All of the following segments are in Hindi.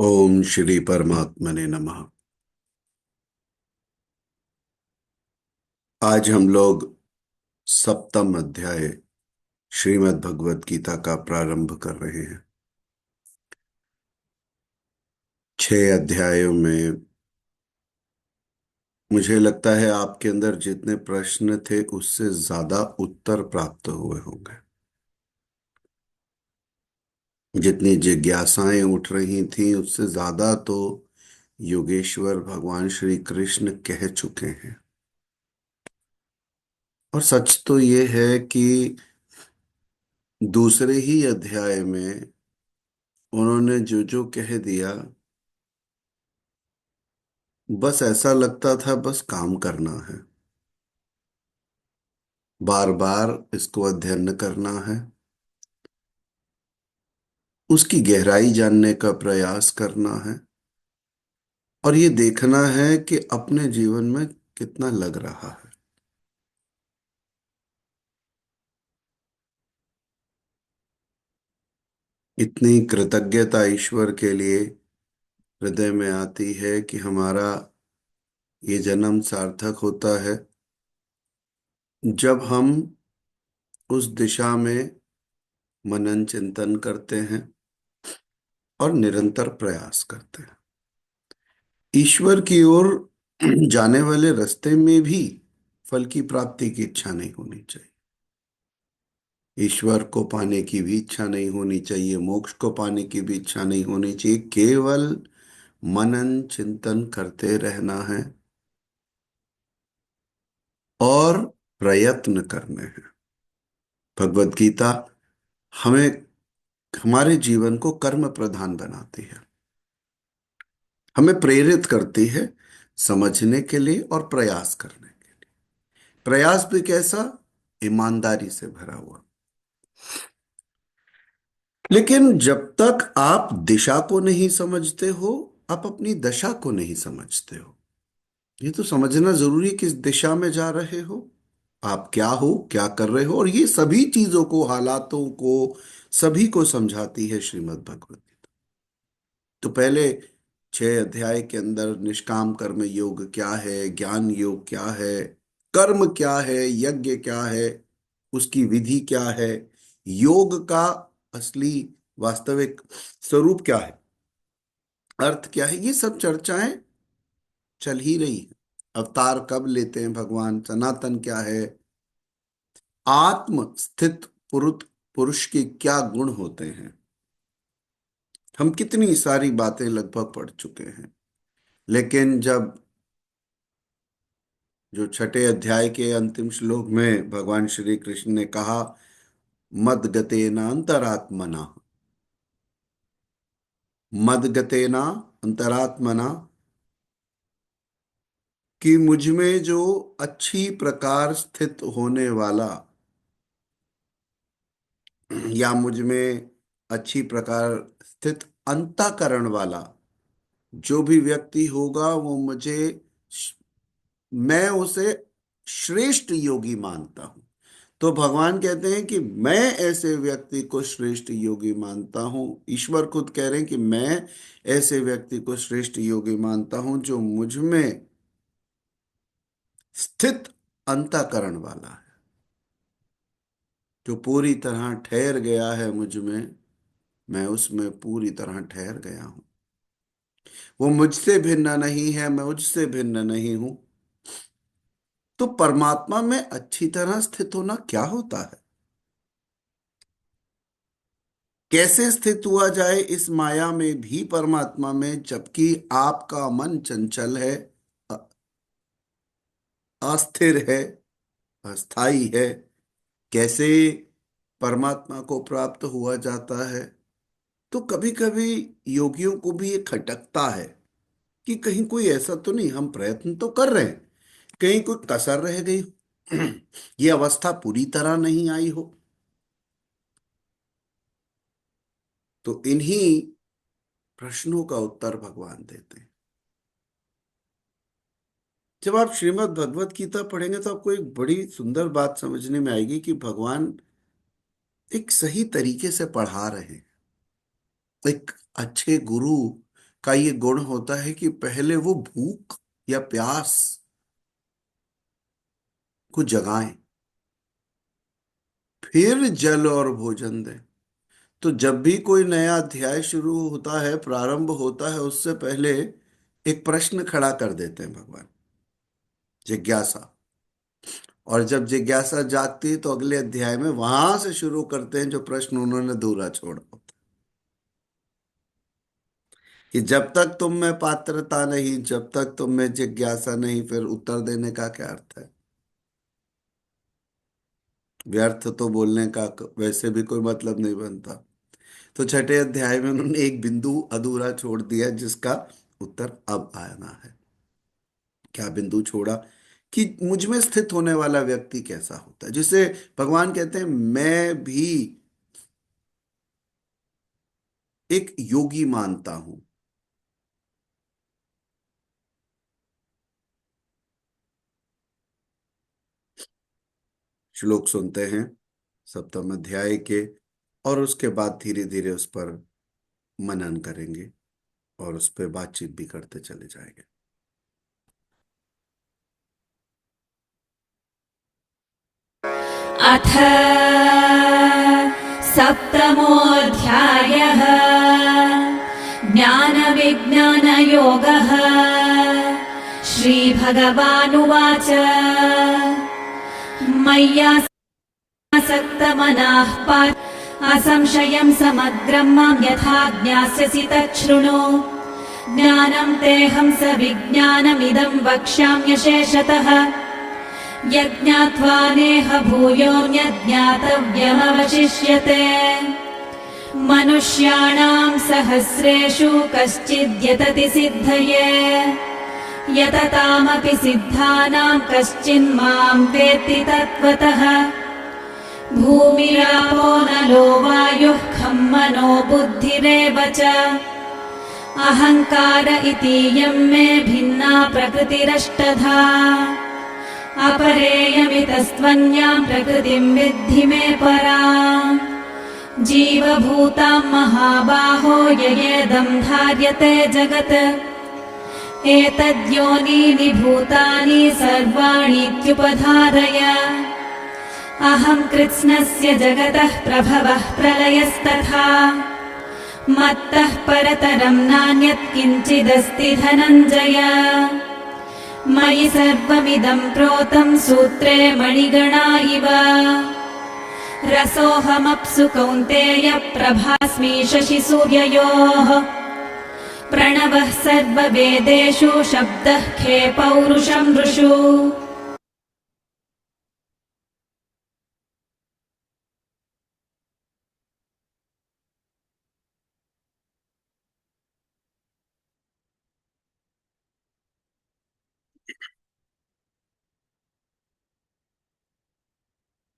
ओम श्री परमात्मने नमः। आज हम लोग सप्तम अध्याय श्रीमद् भगवत गीता का प्रारंभ कर रहे हैं। 6 अध्यायों में मुझे लगता है आपके अंदर जितने प्रश्न थे उससे ज्यादा उत्तर प्राप्त हुए होंगे। जितनी जिज्ञासाएं उठ रही थी उससे ज्यादा तो योगेश्वर भगवान श्री कृष्ण कह चुके हैं। और सच तो ये है कि दूसरे ही अध्याय में उन्होंने जो जो कह दिया, बस ऐसा लगता था बस काम करना है, बार बार इसको अध्ययन करना है, उसकी गहराई जानने का प्रयास करना है और ये देखना है कि अपने जीवन में कितना लग रहा है। इतनी कृतज्ञता ईश्वर के लिए हृदय में आती है कि हमारा ये जन्म सार्थक होता है जब हम उस दिशा में मनन चिंतन करते हैं और निरंतर प्रयास करते हैं। ईश्वर की ओर जाने वाले रास्ते में भी फल की प्राप्ति की इच्छा नहीं होनी चाहिए। ईश्वर को पाने की भी इच्छा नहीं होनी चाहिए, मोक्ष को पाने की भी इच्छा नहीं होनी चाहिए। केवल मनन चिंतन करते रहना है और प्रयत्न करने हैं। भगवत गीता हमें हमारे जीवन को कर्म प्रधान बनाती है, हमें प्रेरित करती है समझने के लिए और प्रयास करने के लिए। प्रयास भी कैसा? ईमानदारी से भरा हुआ। लेकिन जब तक आप दिशा को नहीं समझते हो, आप अपनी दशा को नहीं समझते हो। ये तो समझना जरूरी है, किस दिशा में जा रहे हो, आप क्या हो, क्या कर रहे हो। और ये सभी चीजों को, हालातों को, सभी को समझाती है श्रीमद् भगवत गीता। तो पहले 6 अध्याय के अंदर निष्काम कर्म योग क्या है, ज्ञान योग क्या है, कर्म क्या है, यज्ञ क्या है, उसकी विधि क्या है, योग का असली वास्तविक स्वरूप क्या है, अर्थ क्या है, ये सब चर्चाएं चल ही रही है। अवतार कब लेते हैं भगवान, सनातन क्या है, आत्म स्थित पुरुष के क्या गुण होते हैं, हम कितनी सारी बातें लगभग पढ़ चुके हैं। लेकिन जब जो 6 अध्याय के अंतिम श्लोक में भगवान श्री कृष्ण ने कहा, मदगतेना अंतरात्मना, मदगतेना अंतरात्मना, कि मुझ में जो अच्छी प्रकार स्थित होने वाला या मुझ में अच्छी प्रकार स्थित अंतःकरण वाला जो भी व्यक्ति होगा वो मुझे, मैं उसे श्रेष्ठ योगी मानता हूं। तो भगवान कहते हैं कि मैं ऐसे व्यक्ति को श्रेष्ठ योगी मानता हूं। ईश्वर खुद कह रहे हैं कि मैं ऐसे व्यक्ति को श्रेष्ठ योगी मानता हूं जो मुझ में स्थित अंतःकरण वाला है, जो पूरी तरह ठहर गया है मुझ में, मैं उसमें पूरी तरह ठहर गया हूं। वो मुझसे भिन्न नहीं है, मैं मुझसे भिन्न नहीं हूं। तो परमात्मा में अच्छी तरह स्थित होना क्या होता है? कैसे स्थित हुआ जाए इस माया में भी परमात्मा में, जबकि आपका मन चंचल है, अ- अस्थिर है, अस्थाई है। कैसे परमात्मा को प्राप्त हुआ जाता है? तो कभी कभी योगियों को भी ये खटकता है कि कहीं कोई ऐसा तो नहीं, हम प्रयत्न तो कर रहे हैं, कहीं कोई कसर रह गई हो, ये अवस्था पूरी तरह नहीं आई हो। तो इन्हीं प्रश्नों का उत्तर भगवान देते हैं। जब आप श्रीमद् भगवत गीता पढ़ेंगे तो आपको एक बड़ी सुंदर बात समझने में आएगी कि भगवान एक सही तरीके से पढ़ा रहे हैं। एक अच्छे गुरु का ये गुण होता है कि पहले वो भूख या प्यास को जगाएं, फिर जल और भोजन दें। तो जब भी कोई नया अध्याय शुरू होता है, प्रारंभ होता है, उससे पहले एक प्रश्न खड़ा कर देते हैं भगवान, जिज्ञासा। और जब जिज्ञासा जागती है तो अगले अध्याय में वहां से शुरू करते हैं जो प्रश्न उन्होंने अधूरा छोड़ा होता है। कि जब तक तुम में पात्रता नहीं, जब तक तुम में जिज्ञासा नहीं, फिर उत्तर देने का क्या अर्थ है? व्यर्थ तो बोलने का वैसे भी कोई मतलब नहीं बनता। तो छठे अध्याय में उन्होंने एक बिंदु अधूरा छोड़ दिया जिसका उत्तर अब आना है। क्या बिंदु छोड़ा? कि मुझ में स्थित होने वाला व्यक्ति कैसा होता है, जिसे भगवान कहते हैं मैं भी एक योगी मानता हूं। श्लोक सुनते हैं सप्तम अध्याय के, और उसके बाद धीरे धीरे उस पर मनन करेंगे और उस पर बातचीत भी करते चले जाएंगे। अथ सप्तमोऽध्यायः। ज्ञानविज्ञानयोगः। श्रीभगवानुवाच मय्यासक्तमनाः पार्थ असंशयं समग्रं मां यथा ज्ञास्यसि तच्छृणु। ज्ञानं तेऽहं सविज्ञानमिदं वक्ष्याम्यशेषतः। यज्ञात्वा नेह भूयोऽन्यज्ञातव्यमवशिष्यते। मनुष्याणां सहस्रेषु कश्चिद्यतति सिद्धये। यततामपि सिद्धानां कश्चिन्मां वेत्ति तत्त्वतः। भूमिरापो नलो वायुः खं मनो बुद्धिरेव च। अहङ्कार इतीयं मे भिन्ना प्रकृतिरष्टधा। अपरेयमितस्त्वन्यां प्रकृतिं विद्धि मे पराम्। जीवभूतां महाबाहो ययेदं धार्यते जगत्। एतद्योनीनि भूतानि सर्वाणीत्युपधारय। अहं कृत्स्नस्य जगतः प्रभवः प्रलयस्तथा। मत्तः परतरं नान्यत् किञ्चिदस्ति धनञ्जय। मयि सर्वमिदं प्रोतं सूत्रे मणिगणा इव। रसोऽहमप्सु कौन्तेय प्रभास्मि शशिसूर्ययोः। प्रणवः सर्ववेदेषु शब्दः खे पौरुषं ऋषु।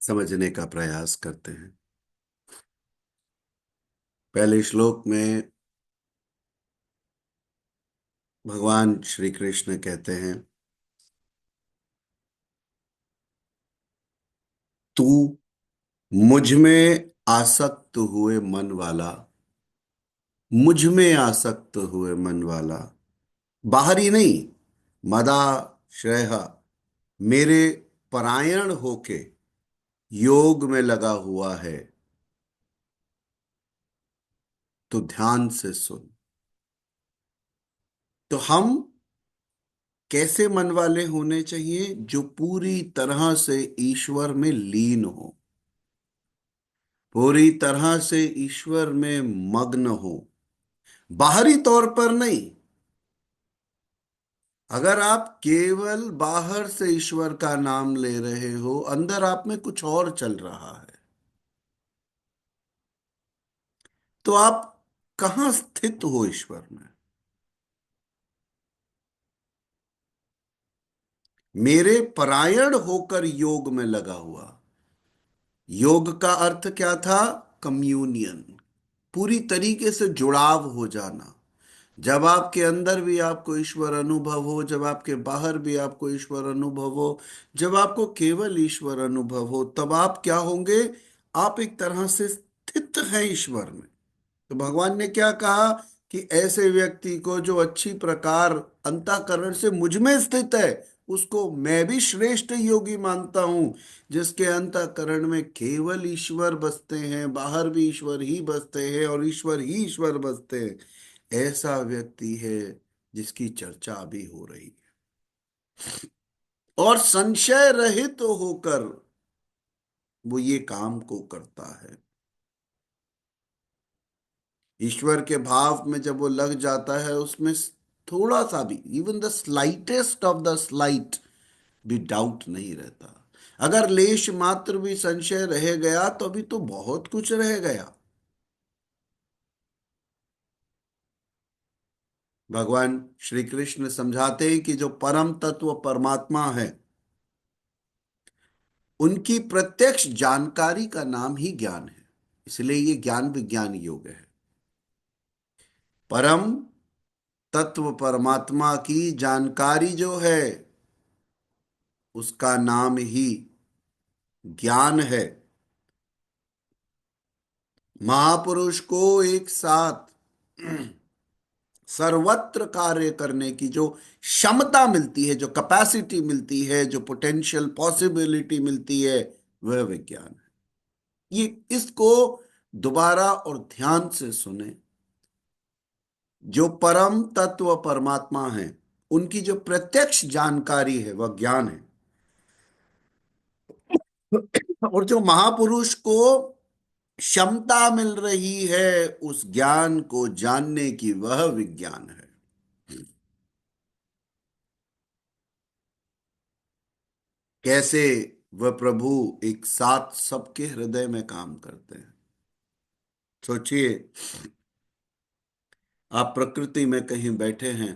समझने का प्रयास करते हैं। पहले श्लोक में भगवान श्री कृष्ण कहते हैं, तू मुझ में आसक्त हुए मन वाला, मुझ में आसक्त हुए मन वाला, बाहरी नहीं, मदा श्रेय, मेरे परायण होके योग में लगा हुआ है, तो ध्यान से सुन। तो हम कैसे मन वाले होने चाहिए? जो पूरी तरह से ईश्वर में लीन हो, पूरी तरह से ईश्वर में मग्न हो, बाहरी तौर पर नहीं। अगर आप केवल बाहर से ईश्वर का नाम ले रहे हो, अंदर आप में कुछ और चल रहा है, तो आप कहाँ स्थित हो ईश्वर में? मेरे परायण होकर योग में लगा हुआ। योग का अर्थ क्या था? कम्युनियन, पूरी तरीके से जुड़ाव हो जाना। जब आपके अंदर भी आपको ईश्वर अनुभव हो, जब आपके बाहर भी आपको ईश्वर अनुभव हो, जब आपको केवल ईश्वर अनुभव हो, तब आप क्या होंगे? आप एक तरह से स्थित हैं ईश्वर में। तो भगवान ने क्या कहा कि ऐसे व्यक्ति को जो अच्छी प्रकार अंतःकरण से मुझ में स्थित है, उसको मैं भी श्रेष्ठ योगी मानता हूं, जिसके अंतःकरण में केवल ईश्वर बसते हैं, बाहर भी ईश्वर ही बसते हैं और ईश्वर ही ईश्वर बसते हैं। ऐसा व्यक्ति है जिसकी चर्चा अभी हो रही है। और संशय रहित तो होकर वो ये काम को करता है। ईश्वर के भाव में जब वो लग जाता है, उसमें थोड़ा सा भी, even the slightest of the slight भी डाउट नहीं रहता। अगर लेश मात्र भी संशय रह गया तो अभी तो बहुत कुछ रह गया। भगवान श्री कृष्ण समझाते हैं कि जो परम तत्व परमात्मा है, उनकी प्रत्यक्ष जानकारी का नाम ही ज्ञान है। इसलिए ये ज्ञान विज्ञान योग है। परम तत्व परमात्मा की जानकारी जो है, उसका नाम ही ज्ञान है। महापुरुष को एक साथ सर्वत्र कार्य करने की जो क्षमता मिलती है, जो कैपेसिटी मिलती है, जो पोटेंशियल पॉसिबिलिटी मिलती है, वह विज्ञान है। ये इसको दोबारा और ध्यान से सुने। जो परम तत्व परमात्मा है, उनकी जो प्रत्यक्ष जानकारी है, वह ज्ञान है। और जो महापुरुष को क्षमता मिल रही है उस ज्ञान को जानने की, वह विज्ञान है। कैसे वह प्रभु एक साथ सबके हृदय में काम करते हैं। सोचिए, आप प्रकृति में कहीं बैठे हैं,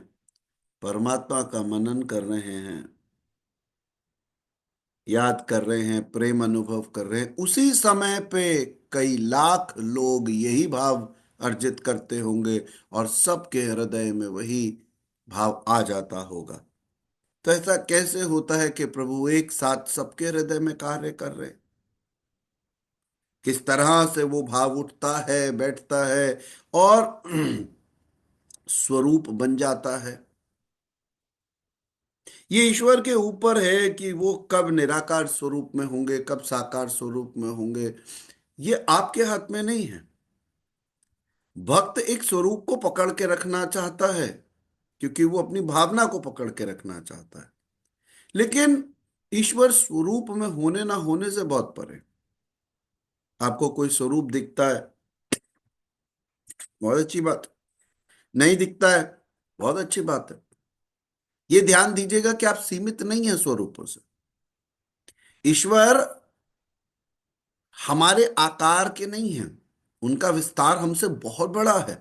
परमात्मा का मनन कर रहे हैं, याद कर रहे हैं, प्रेम अनुभव कर रहे हैं, उसी समय पे कई लाख लोग यही भाव अर्जित करते होंगे और सबके हृदय में वही भाव आ जाता होगा। तो ऐसा कैसे होता है कि प्रभु एक साथ सबके हृदय में कार्य कर रहे हैं? किस तरह से वो भाव उठता है, बैठता है और स्वरूप बन जाता है? ये ईश्वर के ऊपर है कि वो कब निराकार स्वरूप में होंगे, कब साकार स्वरूप में होंगे। ये आपके हाथ में नहीं है। भक्त एक स्वरूप को पकड़ के रखना चाहता है, क्योंकि वो अपनी भावना को पकड़ के रखना चाहता है। लेकिन ईश्वर स्वरूप में होने ना होने से बहुत परे। आपको कोई स्वरूप दिखता है, बहुत अच्छी बात। नहीं दिखता है, बहुत अच्छी बात है। ये ध्यान दीजिएगा कि आप सीमित नहीं है स्वरूपों से। ईश्वर हमारे आकार के नहीं हैं, उनका विस्तार हमसे बहुत बड़ा है।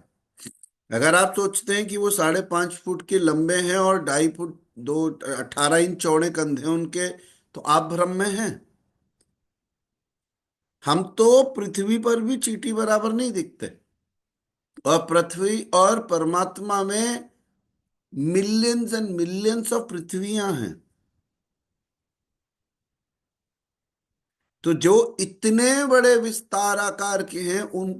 अगर आप सोचते हैं कि वो 5.5 फुट के लंबे हैं और 2.5 फुट, 18 इंच चौड़े कंधे उनके, तो आप भ्रम में हैं। हम तो पृथ्वी पर भी चींटी बराबर नहीं दिखते, और पृथ्वी और परमात्मा में मिलियंस एंड मिलियंस ऑफ पृथ्वियां हैं। तो जो इतने बड़े विस्तार आकार के हैं, उन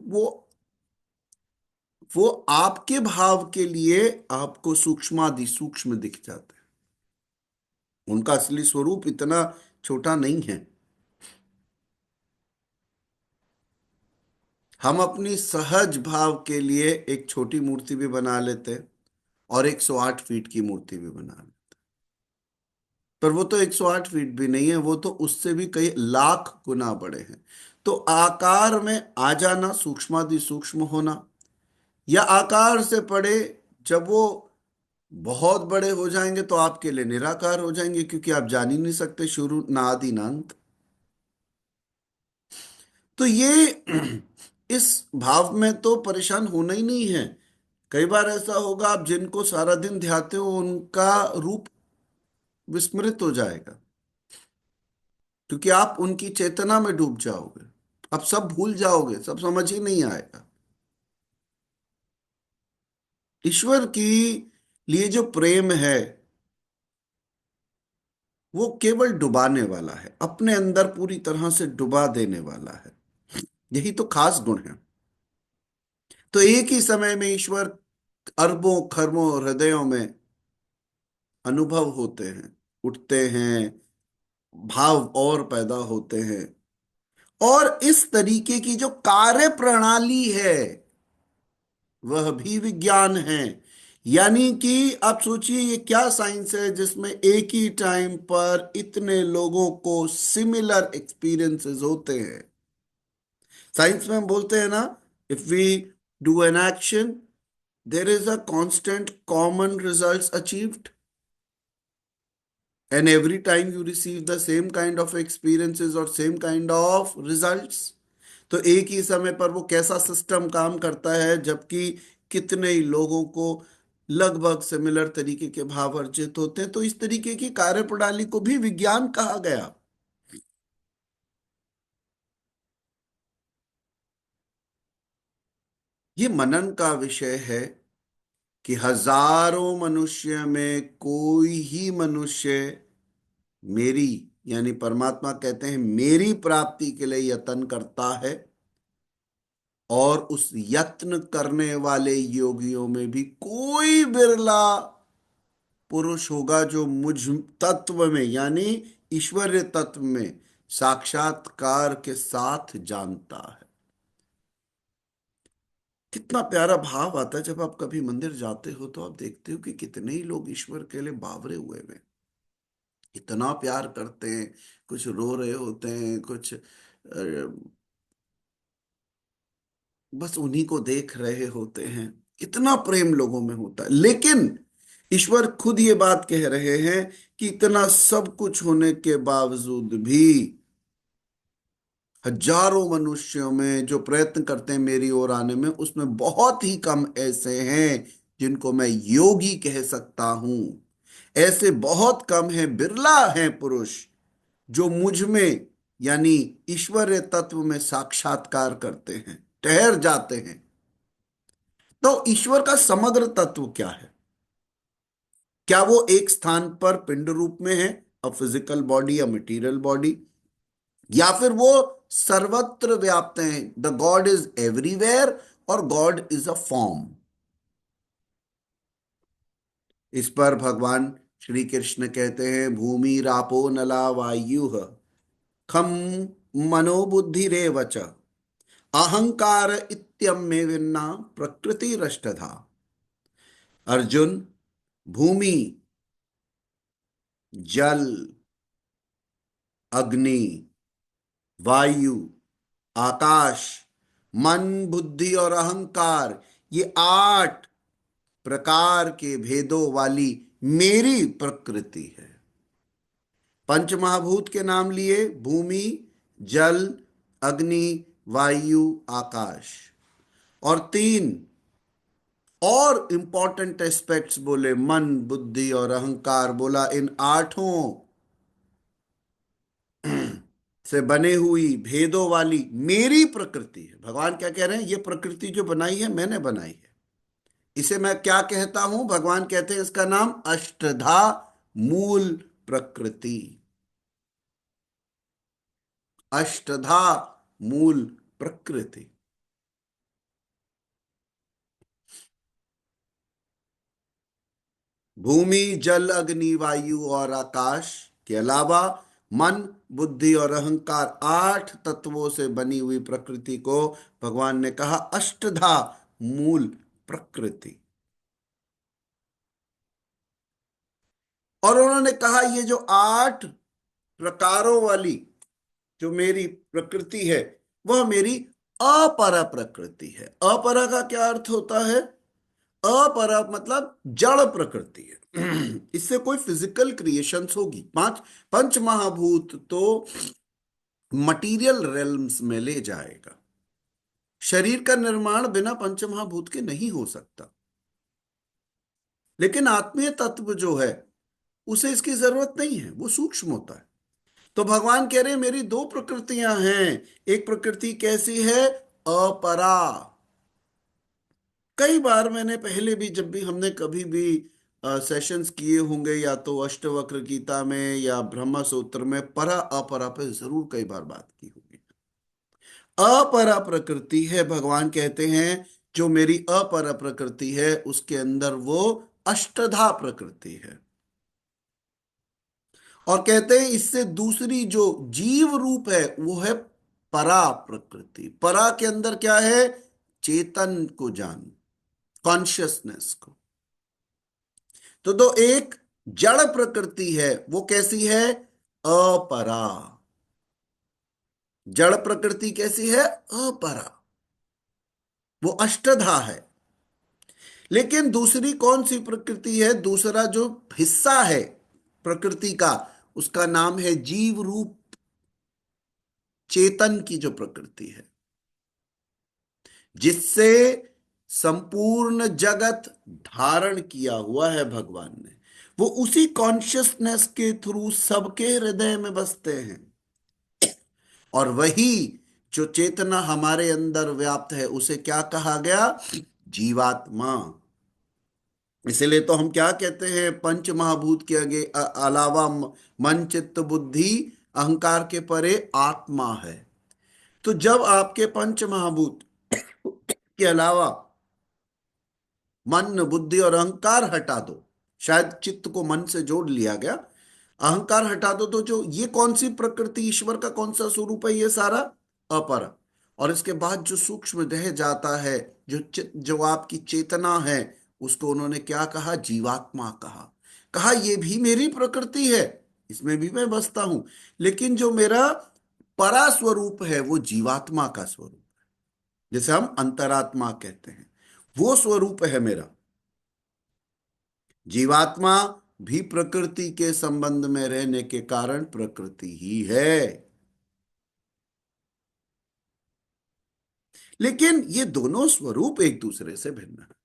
वो आपके भाव के लिए आपको सूक्ष्मादि सूक्ष्म दिख जाते हैं। उनका असली स्वरूप इतना छोटा नहीं है। हम अपनी सहज भाव के लिए एक छोटी मूर्ति भी बना लेते हैं और 108 फीट की मूर्ति भी बना लेते, पर वो तो 108 फीट भी नहीं है, वो तो उससे भी कई लाख गुना बड़े हैं। तो आकार में आ जाना, सूक्ष्मादि सूक्ष्म होना, या आकार से पड़े, जब वो बहुत बड़े हो जाएंगे तो आपके लिए निराकार हो जाएंगे, क्योंकि आप जान ही नहीं सकते शुरू ना आदि ना अंत। तो ये इस भाव में तो परेशान होना ही नहीं है। कई बार ऐसा होगा, आप जिनको सारा दिन ध्याते हो उनका रूप विस्मृत हो जाएगा, क्योंकि आप उनकी चेतना में डूब जाओगे। आप सब भूल जाओगे, सब समझ ही नहीं आएगा। ईश्वर की लिए जो प्रेम है, वो केवल डुबाने वाला है, अपने अंदर पूरी तरह से डुबा देने वाला है। यही तो खास गुण है। तो एक ही समय में ईश्वर अरबों खरबों हृदयों में अनुभव होते हैं, उठते हैं, भाव और पैदा होते हैं। और इस तरीके की जो कार्य प्रणाली है वह भी विज्ञान है। यानी कि आप सोचिए ये क्या साइंस है जिसमें एक ही टाइम पर इतने लोगों को सिमिलर एक्सपीरियंसेस होते हैं। साइंस में हम बोलते हैं ना, if we do an action there is a constant common results achieved, and every time you receive the same kind of experiences or same kind of results। तो एक ही समय पर वो कैसा सिस्टम काम करता है जबकि कितने ही लोगों को लगभग सिमिलर तरीके के भाव अर्जित होते हैं। तो इस तरीके की कार्यप्रणाली को भी विज्ञान कहा गया। ये मनन का विषय है कि हजारों मनुष्य में कोई ही मनुष्य मेरी, यानी परमात्मा कहते हैं मेरी प्राप्ति के लिए यत्न करता है, और उस यत्न करने वाले योगियों में भी कोई बिरला पुरुष होगा जो मुझ तत्व में यानी ईश्वरीय तत्व में साक्षात्कार के साथ जानता है। कितना प्यारा भाव आता है जब आप कभी मंदिर जाते हो तो आप देखते हो कि कितने ही लोग ईश्वर के लिए बावरे हुए हैं, इतना प्यार करते हैं। कुछ रो रहे होते हैं, कुछ बस उन्हीं को देख रहे होते हैं। इतना प्रेम लोगों में होता है। लेकिन ईश्वर खुद ये बात कह रहे हैं कि इतना सब कुछ होने के बावजूद भी हजारों मनुष्यों में जो प्रयत्न करते हैं मेरी ओर आने में, उसमें बहुत ही कम ऐसे हैं जिनको मैं योगी कह सकता हूं। ऐसे बहुत कम हैं, बिरला हैं पुरुष जो मुझ में यानी ईश्वरीय तत्व में साक्षात्कार करते हैं, ठहर जाते हैं। तो ईश्वर का समग्र तत्व क्या है? क्या वो एक स्थान पर पिंड रूप में है, a physical body, a material body, या फिर वो सर्वत्र व्याप्त हैं, द गॉड इज एवरीवेयर, और गॉड इज अ फॉर्म? इस पर भगवान श्री कृष्ण कहते हैं भूमि रापो नला वायु खम मनोबुद्धिरेव च अहंकार इत्यम में विन्ना प्रकृति रष्टधा। अर्जुन, भूमि, जल, अग्नि, वायु, आकाश, मन, बुद्धि और अहंकार, ये 8 प्रकार के भेदों वाली मेरी प्रकृति है। पंच महाभूत के नाम लिए, भूमि, जल, अग्नि, वायु, आकाश, और 3 और इंपॉर्टेंट एस्पेक्ट्स बोले, मन, बुद्धि और अहंकार। बोला इन 8 से बने हुई भेदों वाली मेरी प्रकृति है। भगवान क्या कह रहे हैं? ये प्रकृति जो बनाई है मैंने बनाई है। इसे मैं क्या कहता हूं? भगवान कहते हैं इसका नाम अष्टधा मूल प्रकृति। अष्टधा मूल प्रकृति। भूमि, जल, अग्नि, वायु और आकाश के अलावा मन, बुद्धि और अहंकार, 8 तत्वों से बनी हुई प्रकृति को भगवान ने कहा अष्टधा मूल प्रकृति। और उन्होंने कहा ये जो 8 प्रकारों वाली जो मेरी प्रकृति है वह मेरी अपरा प्रकृति है। अपरा का क्या अर्थ होता है? अपरा मतलब जड़ प्रकृति है। इससे कोई फिजिकल क्रिएशंस होगी, 5 पंच महाभूत तो मटीरियल रेल्म्स में ले जाएगा। शरीर का निर्माण बिना पंच महाभूत के नहीं हो सकता। लेकिन आत्मीय तत्व जो है उसे इसकी जरूरत नहीं है, वो सूक्ष्म होता है। तो भगवान कह रहे हैं मेरी 2 प्रकृतियां हैं। एक प्रकृति कैसी है? अपरा। कई बार मैंने पहले भी, जब भी हमने कभी भी सेशंस किए होंगे, या तो अष्टवक्र गीता में या ब्रह्म सूत्र में, परा अपरा पे जरूर कई बार बात की होगी। अपरा प्रकृति है, भगवान कहते हैं जो मेरी अपर प्रकृति है उसके अंदर वो अष्टधा प्रकृति है। और कहते हैं इससे दूसरी जो जीव रूप है वो है परा प्रकृति। परा के अंदर क्या है? चेतन को जान, कॉन्शियसनेस को। तो दो एक जड़ प्रकृति है, वो कैसी है? अपरा। जड़ प्रकृति कैसी है? अपरा, वो अष्टधा है। लेकिन दूसरी कौन सी प्रकृति है? दूसरा जो हिस्सा है प्रकृति का, उसका नाम है जीव रूप चेतन की जो प्रकृति है, जिससे संपूर्ण जगत धारण किया हुआ है भगवान ने। वो उसी कॉन्शियसनेस के थ्रू सबके हृदय में बसते हैं। और वही जो चेतना हमारे अंदर व्याप्त है उसे क्या कहा गया? जीवात्मा। इसलिए तो हम क्या कहते हैं? पंच महाभूत के आगे अलावा मन चित्त बुद्धि अहंकार के परे आत्मा है। तो जब आपके पंच महाभूत के अलावा मन बुद्धि और अहंकार हटा दो, शायद चित्त को मन से जोड़ लिया गया, अहंकार हटा दो, तो जो ये कौन सी प्रकृति, ईश्वर का कौन सा स्वरूप है? ये सारा अपर। और इसके बाद जो सूक्ष्म रह जाता है, जो जो आपकी चेतना है, उसको उन्होंने क्या कहा? जीवात्मा कहा। कहा ये भी मेरी प्रकृति है, इसमें भी मैं बसता हूं, लेकिन जो मेरा परा स्वरूप है वो जीवात्मा का स्वरूप, जैसे हम अंतरात्मा कहते हैं, वो स्वरूप है मेरा। जीवात्मा भी प्रकृति के संबंध में रहने के कारण प्रकृति ही है। लेकिन ये दोनों स्वरूप एक दूसरे से भिन्न है।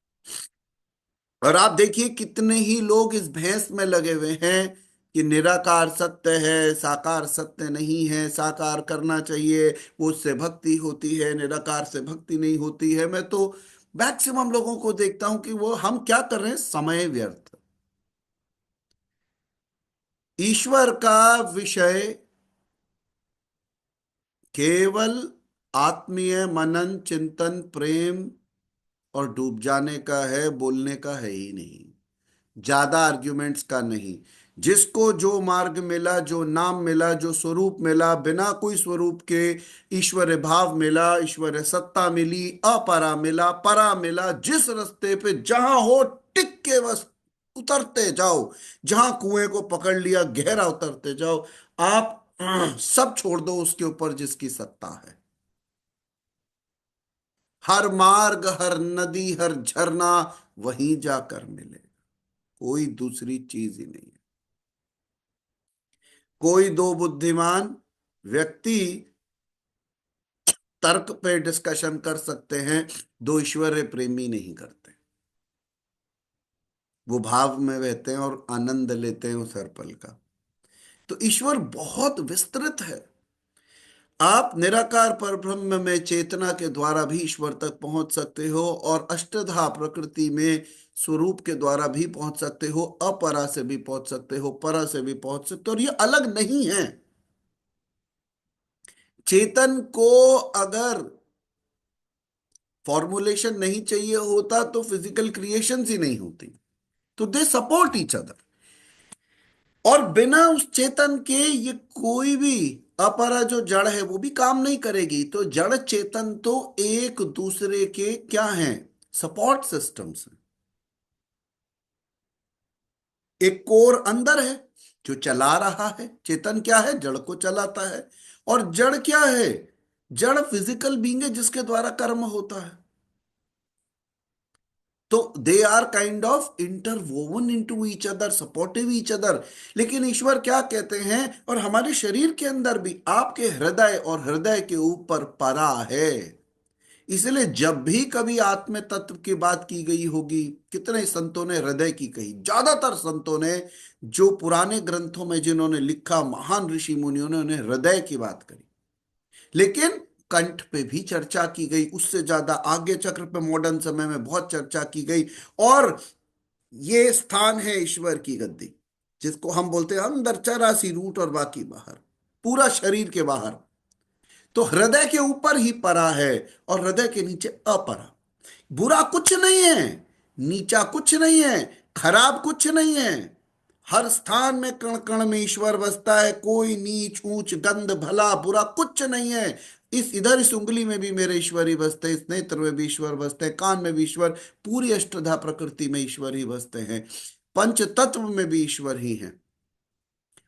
और आप देखिए कितने ही लोग इस भैंस में लगे हुए हैं कि निराकार सत्य है, साकार सत्य नहीं है, साकार करना चाहिए, वो उससे भक्ति होती है, निराकार से भक्ति नहीं होती है। मैं तो मैक्सिमम लोगों को देखता हूं कि वो हम क्या कर रहे हैं? समय व्यर्थ। ईश्वर का विषय केवल आत्मीय मनन चिंतन प्रेम और डूब जाने का है, बोलने का है ही नहीं, ज्यादा आर्ग्यूमेंट्स का नहीं। जिसको जो मार्ग मिला, जो नाम मिला, जो स्वरूप मिला, बिना कोई स्वरूप के ईश्वर्य भाव मिला, ईश्वर्य सत्ता मिली, अपरा मिला, परा मिला, जिस रास्ते पे जहां हो टिक के बस उतरते जाओ, जहां कुएं को पकड़ लिया गहरा उतरते जाओ। आप सब छोड़ दो उसके ऊपर जिसकी सत्ता है। हर मार्ग, हर नदी, हर झरना वहीं जाकर मिले, कोई दूसरी चीज ही नहीं है। कोई दो बुद्धिमान व्यक्ति तर्क पे डिस्कशन कर सकते हैं, दो ईश्वरीय प्रेमी नहीं करते। वो भाव में रहते हैं और आनंद लेते हैं उस हर पल का। तो ईश्वर बहुत विस्तृत है। आप निराकार परब्रह्म में चेतना के द्वारा भी ईश्वर तक पहुंच सकते हो, और अष्टधा प्रकृति में स्वरूप के द्वारा भी पहुंच सकते हो, अपरा से भी पहुंच सकते हो, परा से भी पहुंच सकते हो। और ये अलग नहीं है। चेतन को अगर फॉर्मुलेशन नहीं चाहिए होता तो फिजिकल क्रिएशंस ही नहीं होती। तो दे सपोर्ट ईच अदर। और बिना उस चेतन के ये कोई भी अपरा जो जड़ है वो भी काम नहीं करेगी। तो जड़ चेतन तो एक दूसरे के क्या हैं? सपोर्ट सिस्टम्स हैं। एक कोर अंदर है जो चला रहा है। चेतन क्या है? जड़ को चलाता है। और जड़ क्या है? जड़ फिजिकल बीइंग है जिसके द्वारा कर्म होता है। तो they are kind of interwoven into each other, supportive each other. लेकिन ईश्वर क्या कहते हैं? और हमारे शरीर के अंदर भी आपके हृदय और हृदय के ऊपर परा है। इसलिए जब भी कभी आत्म तत्व की बात की गई होगी, कितने संतों ने हृदय की कही, ज्यादातर संतों ने जो पुराने ग्रंथों में जिन्होंने लिखा, महान ऋषि मुनियों ने उन्हें हृदय की बात करी। लेकिन कंठ पे भी चर्चा की गई, उससे ज्यादा आगे चक्र पे मॉडर्न समय में बहुत चर्चा की गई। और ये स्थान है ईश्वर की गद्दी, जिसको हम बोलते हैं अंदर 84 रूट और बाकी बाहर, पूरा शरीर के बाहर। तो हृदय के ऊपर ही परा है और हृदय के नीचे अपरा। बुरा कुछ नहीं है, नीचा कुछ नहीं है, खराब कुछ नहीं है। हर स्थान में कण कण में ईश्वर बसता है। कोई नीच ऊंच गंध भला बुरा कुछ नहीं है। इस उंगली में भी मेरे ईश्वर ही बसते हैं, इस नेत्र में भी ईश्वर बसते हैं, कान में भी ईश्वर, पूरी अष्टधा प्रकृति में ईश्वर ही बसते हैं। पंच तत्व में भी ईश्वर ही है,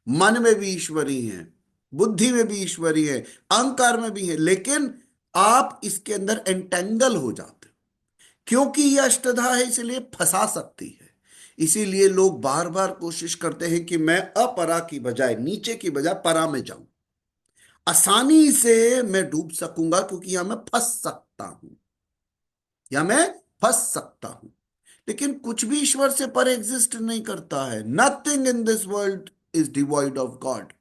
मन में भी ईश्वर ही है, बुद्धि में भी ईश्वर ही है, अहंकार में भी है। लेकिन आप इसके अंदर एंटेंगल हो जाते हो, क्योंकि यह अष्टधा है, इसलिए फंसा सकती है। इसीलिए लोग बार बार कोशिश करते हैं कि मैं अपरा की बजाय, नीचे की बजाय परा में जाऊं, आसानी से मैं डूब सकूंगा, क्योंकि यहां मैं फंस सकता हूं, या मैं फंस सकता हूं। लेकिन कुछ भी ईश्वर से पर एग्जिस्ट नहीं करता है। Nothing in this world is devoid of God.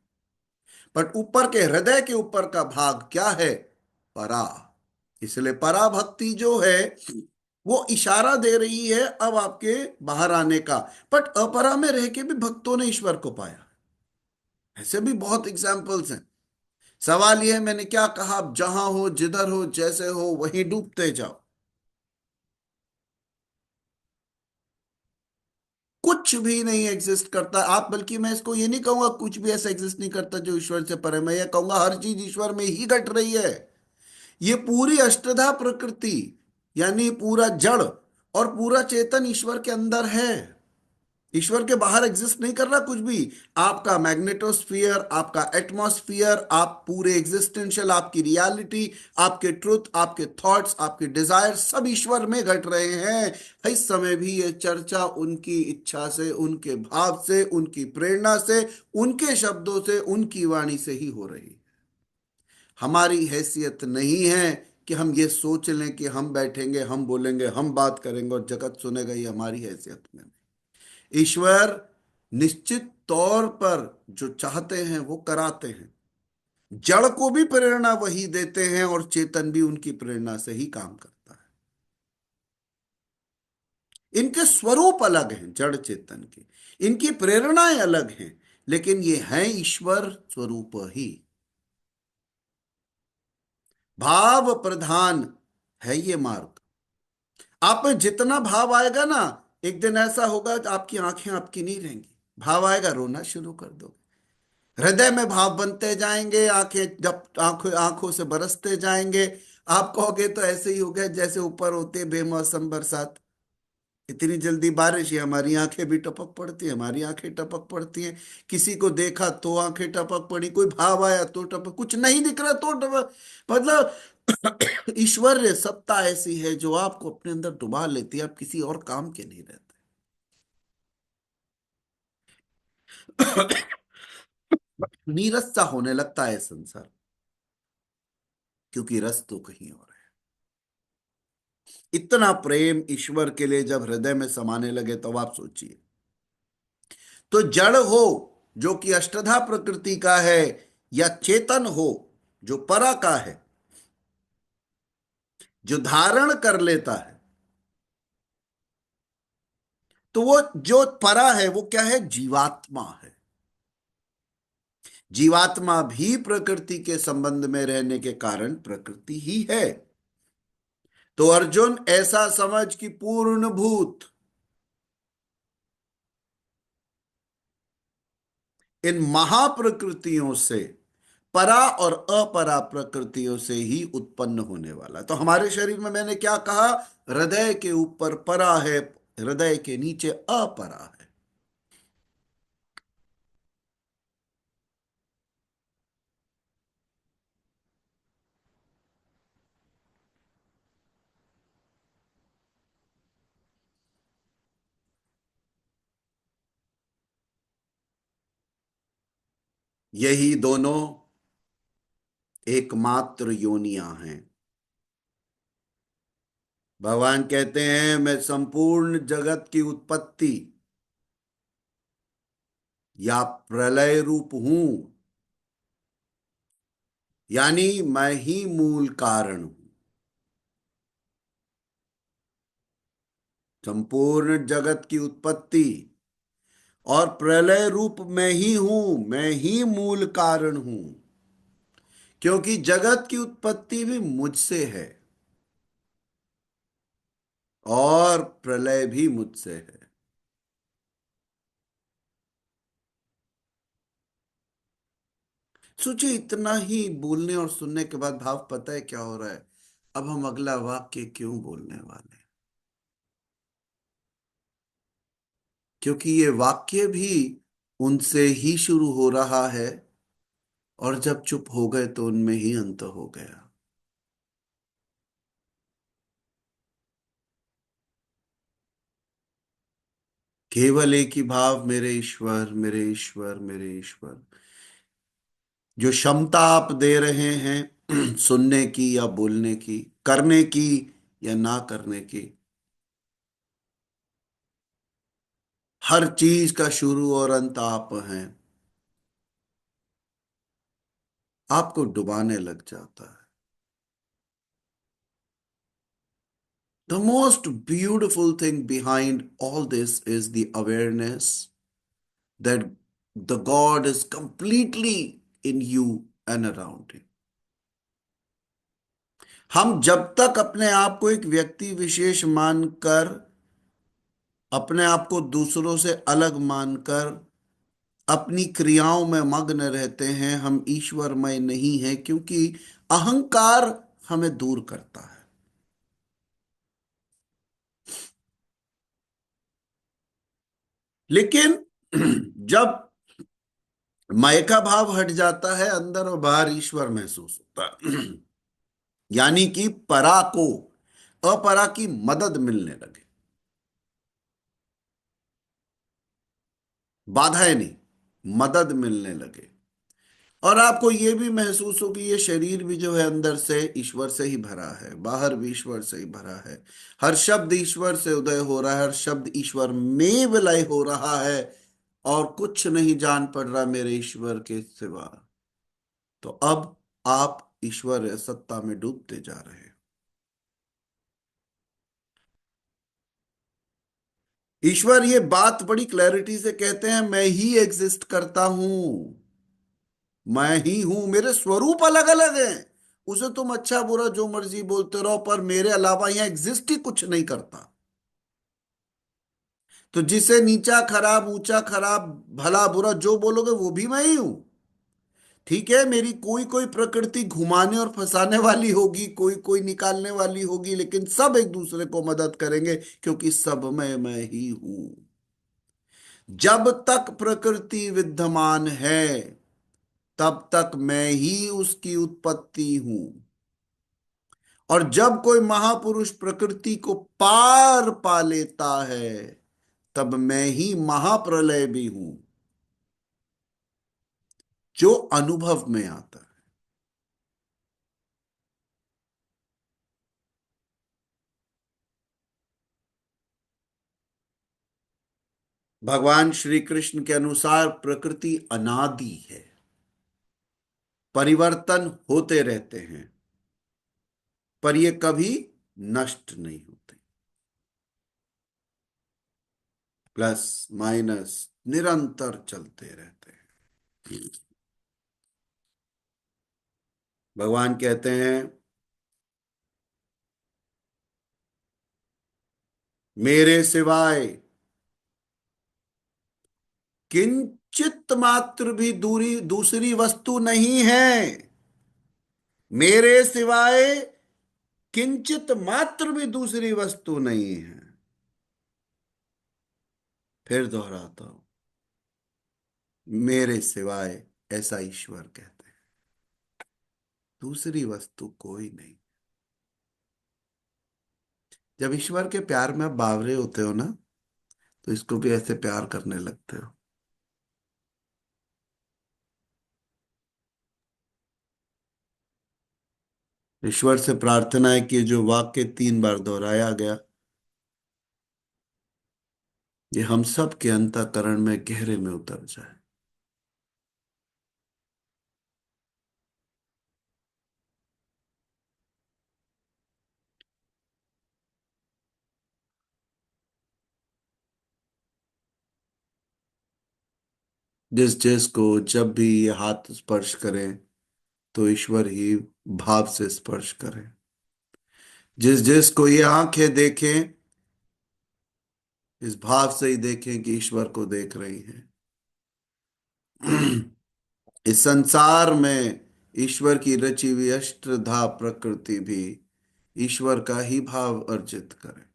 But ऊपर के हृदय के ऊपर का भाग क्या है? परा। इसलिए परा भक्ति जो है वो इशारा दे रही है अब आपके बाहर आने का। बट अपरा में रह के भी भक्तों ने ईश्वर को पाया। ऐसे भी बहुत एग्जाम्पल्स हैं। सवाल यह है, मैंने क्या कहा, आप जहां हो, जिधर हो, जैसे हो, वहीं डूबते जाओ। कुछ भी नहीं एग्जिस्ट करता आप, बल्कि मैं इसको ये नहीं कहूंगा कुछ भी ऐसा एग्जिस्ट नहीं करता जो ईश्वर से परे। मैं ये कहूंगा हर चीज ईश्वर में ही घट रही है। ये पूरी अष्टधा प्रकृति, यानी पूरा जड़ और पूरा चेतन ईश्वर के अंदर है। ईश्वर के बाहर एग्जिस्ट नहीं कर रहा कुछ भी। आपका मैग्नेटोस्फियर, आपका एटमॉस्फियर, आप पूरे एग्जिस्टेंशियल, आपकी रियलिटी, आपके ट्रुथ, आपके थॉट्स, आपके डिजायर, सब ईश्वर में घट रहे हैं। इस समय भी ये चर्चा उनकी इच्छा से, उनके भाव से, उनकी प्रेरणा से, उनके शब्दों से, उनकी वाणी से ही हो रही है। हमारी हैसियत नहीं है कि हम ये सोच लें कि हम बैठेंगे, हम बोलेंगे, हम बात करेंगे और जगत सुनेगा। ये हमारी हैसियत में नहीं। ईश्वर निश्चित तौर पर जो चाहते हैं वो कराते हैं। जड़ को भी प्रेरणा वही देते हैं और चेतन भी उनकी प्रेरणा से ही काम करता है। इनके स्वरूप अलग हैं, जड़ चेतन के, इनकी प्रेरणाएं अलग हैं, लेकिन ये हैं ईश्वर स्वरूप ही। भाव प्रधान है ये मार्ग। आप में जितना भाव आएगा ना, एक दिन ऐसा होगा कि आपकी आंखें आपकी नहीं रहेंगी। भाव आएगा, रोना शुरू कर दो। हृदय में भाव बनते जाएंगे, आंखें जब आंखों आंखों से बरसते जाएंगे। आप कहोगे तो ऐसे ही हो गया जैसे ऊपर होते बेमौसम बरसात। इतनी जल्दी बारिश है, हमारी आंखें भी टपक पड़ती है, हमारी आंखें टपक पड़ती हैं। किसी को देखा तो आंखें टपक पड़ी, कोई भाव आया तो टपक, कुछ नहीं दिख रहा तो टपक। मतलब ईश्वरीय सत्ता ऐसी है जो आपको अपने अंदर डुबा लेती है, आप किसी और काम के नहीं रहते। नीरस सा होने लगता है संसार, क्योंकि रस तो कहीं और है। इतना प्रेम ईश्वर के लिए जब हृदय में समाने लगे, तो आप सोचिए, तो जड़ हो जो कि अष्टधा प्रकृति का है, या चेतन हो जो परा का है, जो धारण कर लेता है, तो वो जो परा है वो क्या है? जीवात्मा है। जीवात्मा भी प्रकृति के संबंध में रहने के कारण प्रकृति ही है। तो अर्जुन, ऐसा समझ कि पूर्ण भूत इन महाप्रकृतियों से, परा और अपरा प्रकृतियों से ही उत्पन्न होने वाला। तो हमारे शरीर में मैंने क्या कहा? हृदय के ऊपर परा है, हृदय के नीचे अपरा है। यही दोनों एकमात्र योनियां हैं। भगवान कहते हैं, मैं संपूर्ण जगत की उत्पत्ति या प्रलय रूप हूं, यानी मैं ही मूल कारण हूं। संपूर्ण जगत की उत्पत्ति और प्रलय रूप मैं ही हूं, मैं ही मूल कारण हूं। क्योंकि जगत की उत्पत्ति भी मुझसे है। और प्रलय भी मुझसे है। सोचिए, इतना ही बोलने और सुनने के बाद भाव पता है क्या हो रहा है? अब हम अगला वाक्य क्यों बोलने वाले हैं? क्योंकि ये वाक्य भी उनसे ही शुरू हो रहा है, और जब चुप हो गए तो उनमें ही अंत हो गया। केवल एक ही भाव, मेरे ईश्वर, मेरे ईश्वर, मेरे ईश्वर। जो क्षमता आप दे रहे हैं सुनने की या बोलने की, करने की या ना करने की, हर चीज का शुरू और अंत आप हैं। आपको डुबाने लग जाता है। The most beautiful thing behind all this is the awareness that the God is completely in you and around you. हम जब तक अपने आप को एक व्यक्ति विशेष मानकर, अपने आप को दूसरों से अलग मानकर अपनी क्रियाओं में मग्न रहते हैं, हम ईश्वरमय नहीं हैं, क्योंकि अहंकार हमें दूर करता है। लेकिन जब मय का भाव हट जाता है, अंदर और बाहर ईश्वर महसूस होता है। यानी कि परा को अपरा की मदद मिलने लगे। बाधाएं नहीं, मदद मिलने लगे। और आपको यह भी महसूस हो कि ये शरीर भी जो है अंदर से ईश्वर से ही भरा है, बाहर भी ईश्वर से ही भरा है। हर शब्द ईश्वर से उदय हो रहा है, हर शब्द ईश्वर में विलय हो रहा है, और कुछ नहीं जान पड़ रहा मेरे ईश्वर के सिवा। तो अब आप ईश्वर सत्ता में डूबते जा रहे हैं। ईश्वर ये बात बड़ी क्लैरिटी से कहते हैं, मैं ही एग्जिस्ट करता हूं, मैं ही हूं, मेरे स्वरूप अलग अलग हैं। उसे तुम अच्छा बुरा जो मर्जी बोलते रहो, पर मेरे अलावा यहां एग्जिस्ट ही कुछ नहीं करता। तो जिसे नीचा खराब, ऊंचा खराब, भला बुरा जो बोलोगे वो भी मैं ही हूं। ठीक है, मेरी कोई कोई प्रकृति घुमाने और फंसाने वाली होगी, कोई कोई निकालने वाली होगी, लेकिन सब एक दूसरे को मदद करेंगे, क्योंकि सब में मैं ही हूं। जब तक प्रकृति विद्यमान है, तब तक मैं ही उसकी उत्पत्ति हूं। और जब कोई महापुरुष प्रकृति को पार पा लेता है, तब मैं ही महाप्रलय भी हूं, जो अनुभव में आता है। भगवान श्री कृष्ण के अनुसार प्रकृति अनादि है, परिवर्तन होते रहते हैं, पर ये कभी नष्ट नहीं होते। प्लस माइनस निरंतर चलते रहते हैं। भगवान कहते हैं, मेरे सिवाय किंचित मात्र भी दूसरी वस्तु नहीं है। मेरे सिवाय किंचित मात्र भी दूसरी वस्तु नहीं है। फिर दोहराता हूं, मेरे सिवाय, ऐसा ईश्वर कहते हैं, दूसरी वस्तु कोई नहीं। जब ईश्वर के प्यार में आप बावरे होते हो ना, तो इसको भी ऐसे प्यार करने लगते हो। ईश्वर से प्रार्थना है कि जो वाक्य 3 बार दोहराया गया, ये हम सब के अंतःकरण में गहरे में उतर जाए। जिस जिस को जब भी ये हाथ स्पर्श करें, तो ईश्वर ही भाव से स्पर्श करें। जिस जिस को ये आंखें देखें, इस भाव से ही देखें कि ईश्वर को देख रही हैं। इस संसार में ईश्वर की रची हुई अष्टधा प्रकृति भी ईश्वर का ही भाव अर्जित करे।